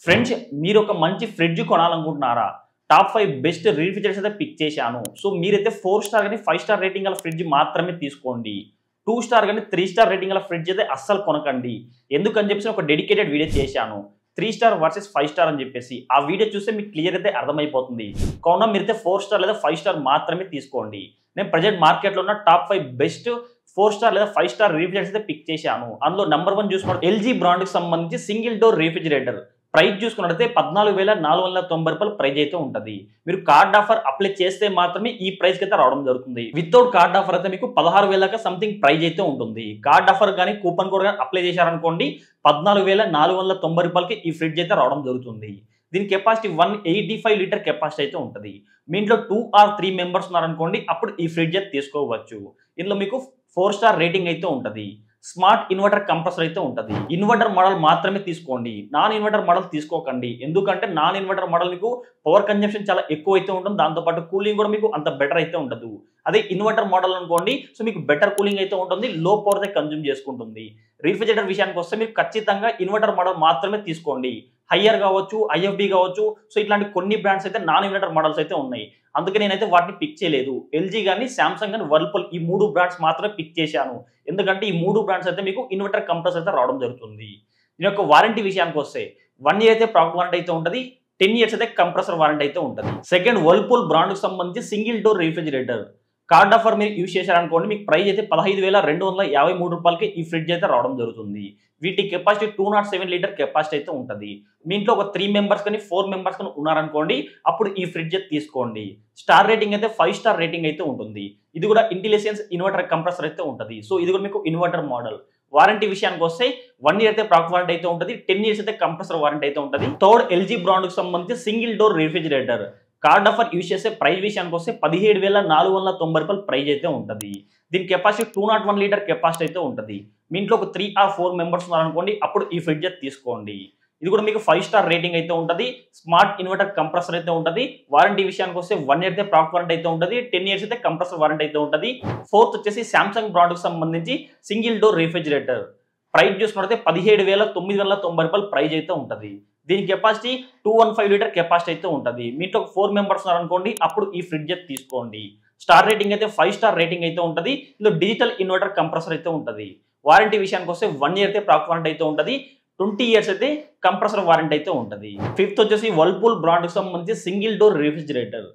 Friends మీరు ఒక మంచి ఫ్రిడ్జ్ కొనాలనుకుంటున్నారా? టాప్ 5 బెస్ట్ రిఫ్రిజిరేటర్స్ అయితే పిక్ చేశాను. సో మీరైతే 4 స్టార్ గాని 5 స్టార్ రేటింగ్ గల ఫ్రిడ్జ్ మాత్రమే తీసుకోండి. 2 స్టార్ గాని 3 స్టార్ రేటింగ్ గల ఫ్రిడ్జ్ అయితే అస్సలు కొనకండి. ఎందుకని చెప్పేసి ఒక డెడికేటెడ్ వీడియో చేశాను. 3 స్టార్ వర్సెస్ 5 స్టార్ అని చెప్పేసి. ఆ వీడియో చూస్తే మీకు క్లియర్ అయితే అర్థమైపోతుంది. కావున మీరైతే 4 స్టార్ లేదా 5 స్టార్ మాత్రమే తీసుకోండి. నేను ప్రెజెంట్ మార్కెట్లో ఉన్న టాప్ 5 బెస్ట్ 4 స్టార్ లేదా 5 స్టార్ రిఫ్రిజిరేటర్స్ అయితే పిక్ చేశాను. అందులో నెంబర్ 1 చూసుకుంటే LG బ్రాండ్ కి సంబంధించి సింగిల్ డోర్ రిఫ్రిజిరేటర్. ప్రైస్ చూసుకున్నట్లయితే 14,490 రూపాయల ప్రైస్ అయితే ఉంటుంది. మీరు కార్డ్ ఆఫర్ అప్లై చేస్తే మాత్రమే ఈ ప్రైస్ అయితే రావడం జరుగుతుంది. వితౌట్ కార్డ్ ఆఫర్ అయితే మీకు 16,000 సంథింగ్ ప్రైస్ అయితే ఉంటుంది. కార్డ్ ఆఫర్ కానీ కూపన్ కోడ్ కానీ అప్లై చేశారనుకోండి 14,490 రూపాయలకి ఈ ఫ్రిడ్జ్ అయితే రావడం జరుగుతుంది. దీని కెపాసిటీ 185 లీటర్ కెపాసిటీ అయితే ఉంటుంది. మీ ఇంట్లో 2 or 3 మెంబర్స్ ఉన్నారనుకోండి అప్పుడు ఈ ఫ్రిడ్జ్ అయితే తీసుకోవచ్చు. ఇందులో మీకు 4 స్టార్ రేటింగ్ అయితే ఉంటుంది. స్మార్ట్ ఇన్వర్టర్ కంప్రెసర్ అయితే ఉంటుంది. ఇన్వర్టర్ మోడల్ మాత్రమే తీసుకోండి. నాన్ ఇన్వర్టర్ మోడల్ తీసుకోకండి. ఎందుకంటే నాన్ ఇన్వర్టర్ మోడల్ మీకు పవర్ కన్జంప్షన్ చాలా ఎక్కువ అయితే ఉంటుంది. దాంతోపాటు కూలింగ్ కూడా మీకు అంత బెటర్ అయితే ఉండదు. అదే ఇన్వర్టర్ మోడల్ అనుకోండి సో మీకు బెటర్ కూలింగ్ అయితే ఉంటుంది. లో పవర్ అయితే కన్జ్యూమ్ చేసుకుంటుంది. రిఫ్రిజిరేటర్ విషయానికి వస్తే మీరు ఖచ్చితంగా ఇన్వర్టర్ మోడల్ మాత్రమే తీసుకోండి. హయ్యర్ కావచ్చు, ఐఎఫ్బి కావచ్చు, సో ఇట్లాంటి కొన్ని బ్రాండ్స్ అయితే నాన్ ఇన్వర్టర్ మోడల్స్ అయితే ఉన్నాయి. అందుకే నేనైతే వాటిని పిక్ చేయలేదు. ఎల్జీ కానీ, శాంసంగ్ కానీ, వర్ల్పూల్ ఈ 3 బ్రాండ్స్ మాత్రమే పిక్ చేశాను. ఎందుకంటే ఈ 3 బ్రాండ్స్ అయితే మీకు ఇన్వర్టర్ కంప్రెసర్ అయితే రావడం జరుగుతుంది. దీని యొక్క వారంటీ విషయానికి వస్తే 1 ఇయర్ అయితే ప్రాడక్ట్ వారంటీ అయితే ఉంటుంది. 10 ఇయర్స్ అయితే కంప్రెసర్ వారంటీ అయితే ఉంటుంది. సెకండ్ వర్ల్పూల్ బ్రాండ్కి సంబంధించి single door refrigerator. Card offer మీరు యూజ్ చేశారనుకోండి మీకు ప్రైస్ అయితే 15,253 రూపాయలకి ఈ ఫ్రిడ్జ్ అయితే రావడం జరుగుతుంది. వీటి కెపాసిటీ 207 లీటర్ కెపాసిటీ అయితే ఉంటుంది. మీ ఇంట్లో ఒక 3 మెంబర్స్ కానీ 4 మెంబర్స్ కానీ ఉన్నారనుకోండి అప్పుడు ఈ ఫ్రిడ్జ్ అయితే తీసుకోండి. స్టార్ రేటింగ్ అయితే 5 స్టార్ రేటింగ్ అయితే ఉంటుంది. ఇది కూడా ఇంటెలిజెన్స్ ఇన్వర్టర్ కంప్రెసర్ అయితే ఉంటుంది. సో ఇది కూడా మీకు ఇన్వర్టర్ మోడల్. వారంటీ విషయానికి వస్తే 1 ఇయర్ అయితే ప్రాడక్ట్ వారంటీ అయితే ఉంటుంది. 10 ఇయర్స్ అయితే కంప్రెసర్ వారంటీ అయితే ఉంటుంది. థర్డ్ ఎల్జీ బ్రాండ్కి సంబంధించి single door refrigerator. Card offer use చేసే ప్రైస్ విషయానికి వస్తే 17,490 రూపాయల ప్రైస్ అయితే ఉంటుంది. దీని కెపాసిటీ 201 లీటర్ కెపాసిటీ అయితే ఉంటుంది. మీ ఇంట్లో ఒక 3 or 4 మెంబర్స్ ఉన్నారనుకోండి అప్పుడు ఈ ఫ్రిడ్జ్ అయితే తీసుకోండి. ఇది కూడా మీకు 5 స్టార్ రేటింగ్ అయితే ఉంటుంది. స్మార్ట్ ఇన్వర్టర్ కంప్రెసర్ అయితే ఉంటుంది. వారంటీ విషయానికి వస్తే 1 ఇయర్ అయితే ప్రాడక్ట్ వారంటీ అయితే ఉంటుంది. 10 ఇయర్స్ అయితే కంప్రెసర్ వారంటీ అయితే ఉంటుంది. ఫోర్త్ వచ్చేసి శాంసంగ్ బ్రాండ్కి సంబంధించి సింగిల్ డోర్ రిఫ్రిజిరేటర్. ప్రైస్ చూసుకుంటే 17,990 రూపాయల ప్రైస్ అయితే ఉంటుంది. దీని కెపాసిటీ 215 లీటర్ కెపాసిటీ అయితే ఉంటుంది. మీ ఇంట్లో 4 మెంబర్స్ ఉన్నారనుకోండి అప్పుడు ఈ ఫ్రిడ్జ్ అయితే తీసుకోండి. స్టార్ రేటింగ్ అయితే 5 స్టార్ రేటింగ్ అయితే ఉంటుంది. ఇందులో డిజిటల్ ఇన్వర్టర్ కంప్రెసర్ అయితే ఉంటుంది. వారంటీ విషయానికి వస్తే 1 ఇయర్ అయితే ప్రాడక్ట్ వారంటీ అయితే ఉంటుంది. 20 ఇయర్స్ అయితే కంప్రెసర్ వారంటీ అయితే ఉంటుంది. ఫిఫ్త్ వచ్చేసి వర్ల్పూల్ బ్రాండ్కి సంబంధించి single door refrigerator.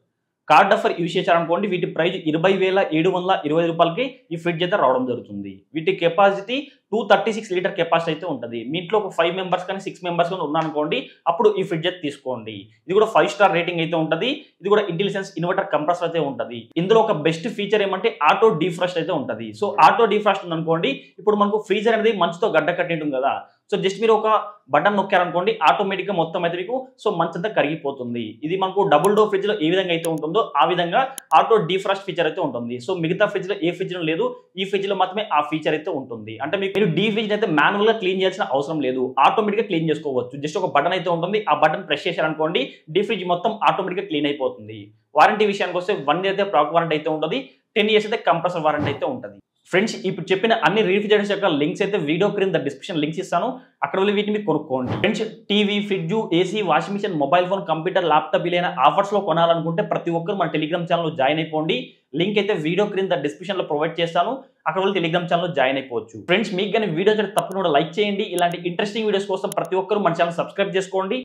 Card offer use చేశారనుకోండి వీటి ప్రైస్ 20,720 రూపాయలకి ఈ ఫ్రిడ్జ్ అయితే రావడం జరుగుతుంది. వీటి కెపాసిటీ 236 లీటర్ కెపాసిటీ అయితే ఉంటుంది. మీ ఇంట్లో ఒక 5 మెంబర్స్ కానీ 6 మెంబర్స్ కానీ ఉన్నారనుకోండి అప్పుడు ఈ ఫ్రిడ్జ్ అయితే తీసుకోండి. ఇది కూడా 5 స్టార్ రేటింగ్ అయితే ఉంటుంది. ఇది కూడా ఇంటెలిజెన్స్ ఇన్వర్టర్ కంప్రెసర్ అయితే ఉంటుంది. ఇందులో ఒక బెస్ట్ ఫీచర్ ఏమంటే ఆటో డీఫ్రాస్ట్ అయితే ఉంటుంది. సో ఆటో డీఫ్రాస్ట్ ఉందనుకోండి ఇప్పుడు మనకు ఫ్రీజర్ అనేది మంచుతో గడ్డ కట్టి ఉంటుంది కదా. సో జస్ట్ మీరు ఒక బటన్ నొక్కారనుకోండి ఆటోమేటిక్గా మొత్తం అయితే మీకు సో మంచంతా కరిగిపోతుంది. ఇది మనకు డబుల్ డోర్ ఫ్రిడ్జ్ లో ఏ విధంగా అయితే ఉంటుందో ఆ విధంగా ఆటో డీఫ్రాస్ట్ ఫీచర్ అయితే ఉంటుంది. సో మిగతా ఫ్రిడ్జ్ లో ఏ ఫ్రిడ్జ్ లో లేదు, ఈ ఫ్రిడ్జ్ లో మాత్రమే ఆ ఫీచర్ అయితే ఉంటుంది. అంటే మీరు డీ ఫ్రిడ్జ్ అయితే మాన్యువల్ గా క్లీన్ చేయాల్సిన అవసరం లేదు. ఆటోమేటిక్ గా క్లీన్ చేసుకోవచ్చు. జస్ట్ ఒక బటన్ అయితే ఉంటుంది. ఆ బటన్ ప్రెస్ చేశారనుకోండి డీ ఫ్రిడ్జ్ మొత్తం ఆటోమేటిక్ గా క్లీన్ అయిపోతుంది. వారంటీ విషయానికి వస్తే 1 ఇయర్ అయితే ప్రాడక్ట్ వారంటీ అయితే ఉంటుంది. 10 ఇయర్స్ అయితే కంప్రెసర్ వారంటీ అయితే ఉంటుంది. ఫ్రెండ్స్ ఇప్పుడు చెప్పిన అన్ని రిఫ్రిజిరేటర్స్ యొక్క లింక్స్ అయితే వీడియో క్రింద డిస్క్రిప్షన్ లింక్స్ ఇస్తాను. అక్కడ వెళ్ళి వీటిని మీరు కొనుక్కోండి. Friends TV, fridge, AC, washing machine, mobile phone, computer, laptop ఇలా ఆఫర్స్ లో కొనాలనుకుంటే ప్రతి ఒక్కరు మన టెలిగ్రామ్ ఛానల్ జాయిన్ అయిపోండి. లింక్ అయితే వీడియో క్రింద డిస్క్రిప్షన్ లో ప్రొవైడ్ చేస్తాను. అక్కడ వెళ్ళి టెలిగ్రామ్ ఛానల్ జాయిన్ అయిపోవచ్చు. ఫ్రెండ్స్ మీకు కానీ వీడియో తప్పకుండా లైక్ చేయండి. ఇలాంటి ఇంట్రెస్టింగ్ వీడియోస్ కోసం ప్రతి ఒక్కరు మన ఛానల్ సబ్స్క్రైబ్ చేసుకోండి.